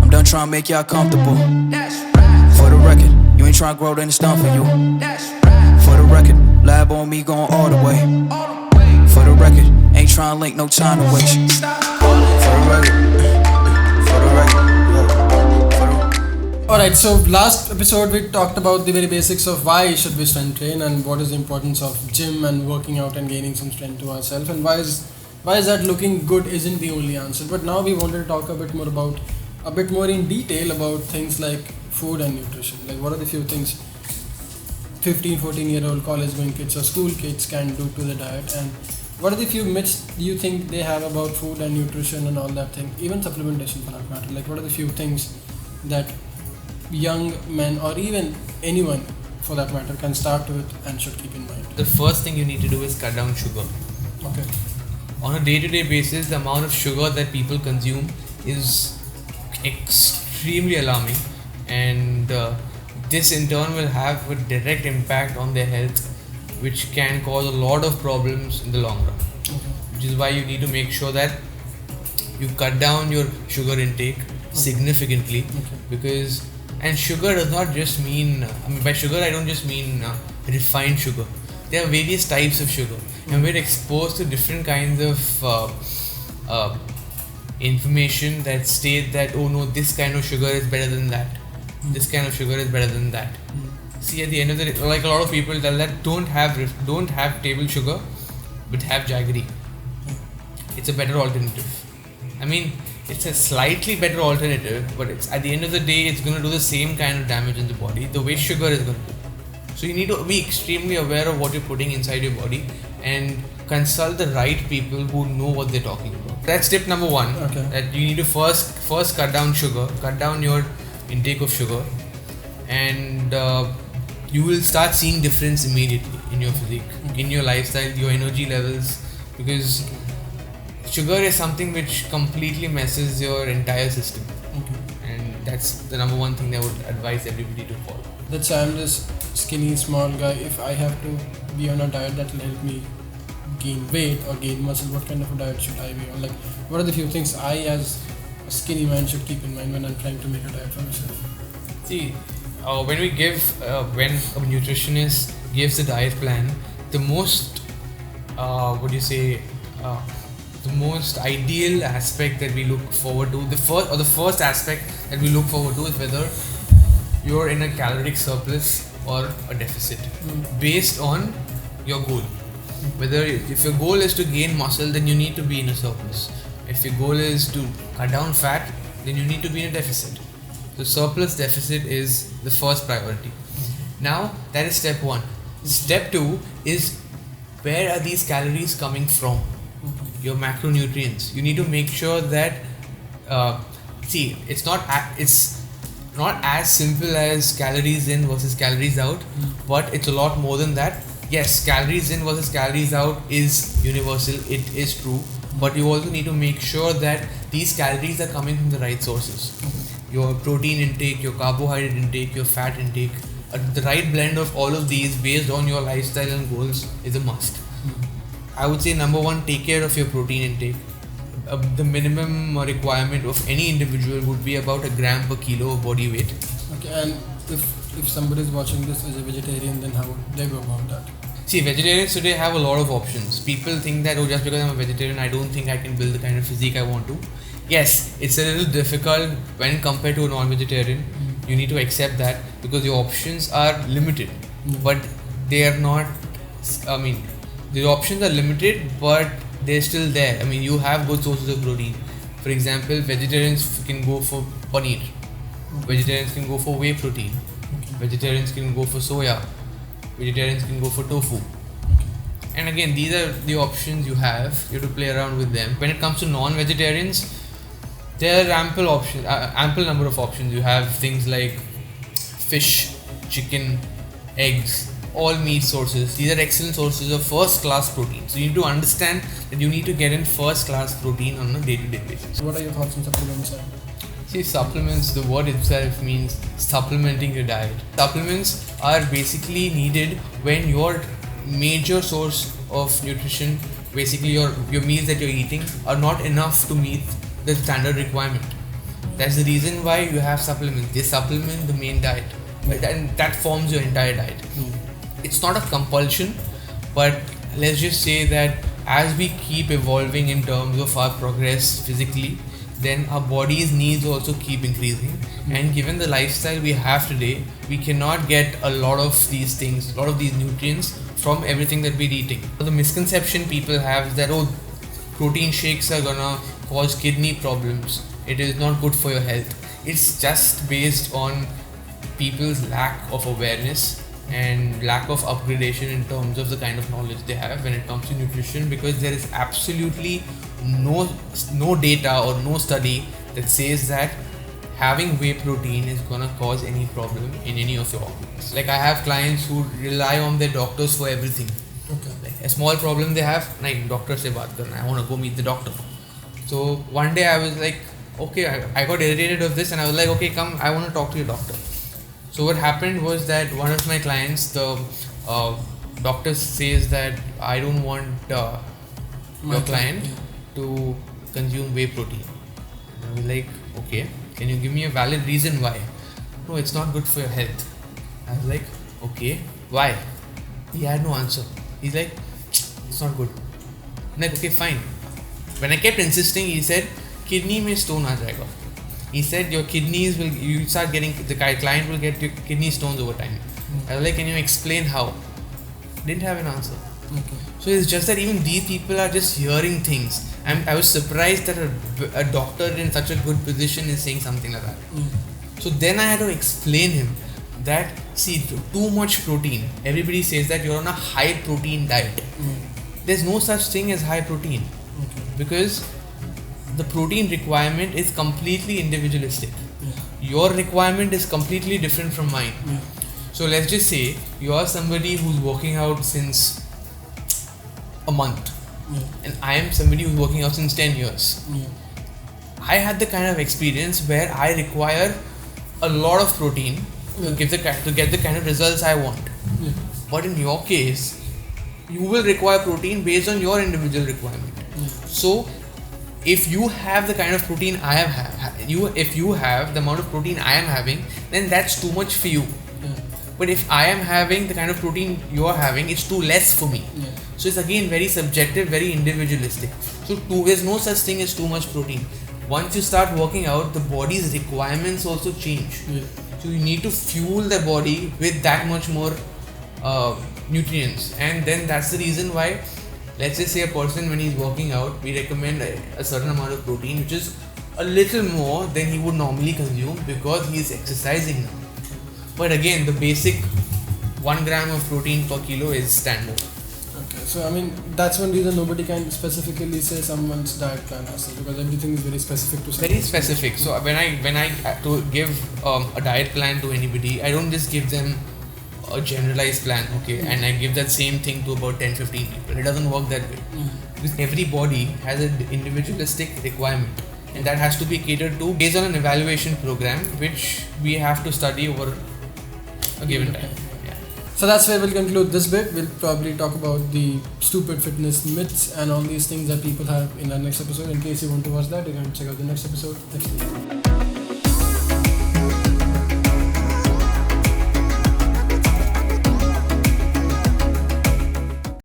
I'm done trying to make y'all comfortable. For the record, you ain't trying to grow, then it's done for you. For the record, lab on me going all the way. For the record, ain't trying to link, no time to waste. For the record, for the record. Alright, so last episode we talked about the very basics of why should we strength train and what is the importance of gym and working out and gaining some strength to ourselves, and why is that looking good isn't the only answer. But now we wanted to talk a bit more in detail about things like food and nutrition. Like what are the few things 15-14-year-old college going kids or school kids can do to the diet, and what are the few myths you think they have about food and nutrition and all that thing, even supplementation for that matter. Like what are the few things that young men or even anyone for that matter can start with and should keep in mind? The first thing you need to do is cut down sugar. Okay. On a day-to-day basis, the amount of sugar that people consume is extremely alarming, and this in turn will have a direct impact on their health, which can cause a lot of problems in the long run. Okay. Which is why you need to make sure that you cut down your sugar intake significantly. Okay. And sugar does not just mean, by sugar I don't just mean refined sugar. There are various types of sugar, and we're exposed to different kinds of information that state that, oh no, this kind of sugar is better than that. This kind of sugar is better than that. See, at the end of the day, like a lot of people tell that don't have table sugar, but have jaggery. It's a better alternative. I mean, it's a slightly better alternative, but it's at the end of the day, it's going to do the same kind of damage in the body the way sugar is going to do. So you need to be extremely aware of what you're putting inside your body and consult the right people who know what they're talking about. That's tip number one. Okay. That you need to first cut down sugar, cut down your intake of sugar, and you will start seeing difference immediately in your physique, in your lifestyle, your energy levels, because sugar is something which completely messes your entire system. And that's the number one thing that I would advise everybody to follow. Let's say I'm this skinny small guy. If I have to be on a diet that will help me gain weight or gain muscle, what kind of a diet should I be on? Like what are the few things I as a skinny man should keep in mind when I'm trying to make a diet for myself? See, when a nutritionist gives the diet plan, the most the most ideal aspect that we look forward to, the first aspect that we look forward to is whether you're in a caloric surplus or a deficit based on your goal. Whether if your goal is to gain muscle, then you need to be in a surplus. If your goal is to cut down fat, then you need to be in a deficit. So surplus deficit is the first priority. Now that is step one. Step two is, where are these calories coming from? Your macronutrients. You need to make sure that it's not as simple as calories in versus calories out, but it's a lot more than that. Yes, calories in versus calories out is universal, it is true, but you also need to make sure that these calories are coming from the right sources. Your protein intake, your carbohydrate intake, your fat intake, the right blend of all of these based on your lifestyle and goals is a must. I would say number one, take care of your protein intake. The minimum requirement of any individual would be about 1 gram per kilo of body weight. Okay, and if somebody is watching this as a vegetarian, then how would they go about that? See, vegetarians today have a lot of options. People think that, just because I'm a vegetarian, I don't think I can build the kind of physique I want to. Yes, it's a little difficult when compared to a non-vegetarian. You need to accept that because your options are limited, but they are not, the options are limited, but they're still there. You have good sources of protein. For example, vegetarians can go for paneer. Vegetarians can go for whey protein. Vegetarians can go for soya. Vegetarians can go for tofu. And again, these are the options you have. You have to play around with them. When it comes to non-vegetarians, there are ample number of options. You have things like fish, chicken, eggs, all meat sources. These are excellent sources of first class protein. So you need to understand that you need to get in first class protein on a day-to-day basis. What are your thoughts on supplements? See, supplements, the word itself means supplementing your diet. Supplements are basically needed when your major source of nutrition, basically your meals that you're eating, are not enough to meet the standard requirement. That's the reason why you have supplements. They supplement the main diet, right? And that forms your entire diet. It's not a compulsion, but let's just say that as we keep evolving in terms of our progress physically, then our body's needs also keep increasing. And given the lifestyle we have today, we cannot get a lot of these things, a lot of these nutrients from everything that we're eating. So the misconception people have is that, oh, protein shakes are gonna cause kidney problems. It is not good for your health. It's just based on people's lack of awareness and lack of upgradation in terms of the kind of knowledge they have when it comes to nutrition, because there is absolutely no data or no study that says that having whey protein is gonna cause any problem in any of your organs. Like I have clients who rely on their doctors for everything. Okay. Like a small problem they have, nahin, doctor se baat karna, I want to go meet the doctor. So one day I was like, okay, I got irritated of this and I was like, okay, come, I want to talk to your doctor. So what happened was that one of my clients, the doctor says that I don't want your client to consume whey protein. And I was like, okay, can you give me a valid reason why? No, it's not good for your health. I was like, okay, why? He had no answer. He's like, it's not good. I'm like, okay, fine. When I kept insisting, he said, kidney mein stone aa jayega. He said your kidneys will, you start getting, the client will get your kidney stones over time. I was like, can you explain how? Didn't have an answer. Okay. So it's just that even these people are just hearing things. I was surprised that a doctor in such a good position is saying something like that. So then I had to explain him that, see, too much protein. Everybody says that you're on a high protein diet. There's no such thing as high protein. Because the protein requirement is completely individualistic. Your requirement is completely different from mine. So let's just say you are somebody who's working out since a month, and I am somebody who's working out since 10 years. I had the kind of experience where I require a lot of protein to get the kind of results I want. But in your case, you will require protein based on your individual requirement. So if you have the kind of protein I have, if you have the amount of protein I am having, then that's too much for you. But if I am having the kind of protein you are having, it's too less for me. So it's again very subjective, very individualistic. So there's no such thing as too much protein. Once you start working out, the body's requirements also change. So you need to fuel the body with that much more nutrients, and then that's the reason why, let's just say a person when he's working out, we recommend a certain amount of protein, which is a little more than he would normally consume because he is exercising now. But again, the basic 1 gram of protein per kilo is standard. Okay, so I mean that's one reason nobody can specifically say someone's diet plan has to, because everything is very specific to someone. Very specific. So when I to give a diet plan to anybody, I don't just give them a generalized plan, okay, and I give that same thing to about 10-15 people. It doesn't work that way. Because every body has an individualistic requirement, and that has to be catered to based on an evaluation program which we have to study over a given time. So that's where we'll conclude this bit. We'll probably talk about the stupid fitness myths and all these things that people have in our next episode. In case you want to watch that, you can check out the next episode next week.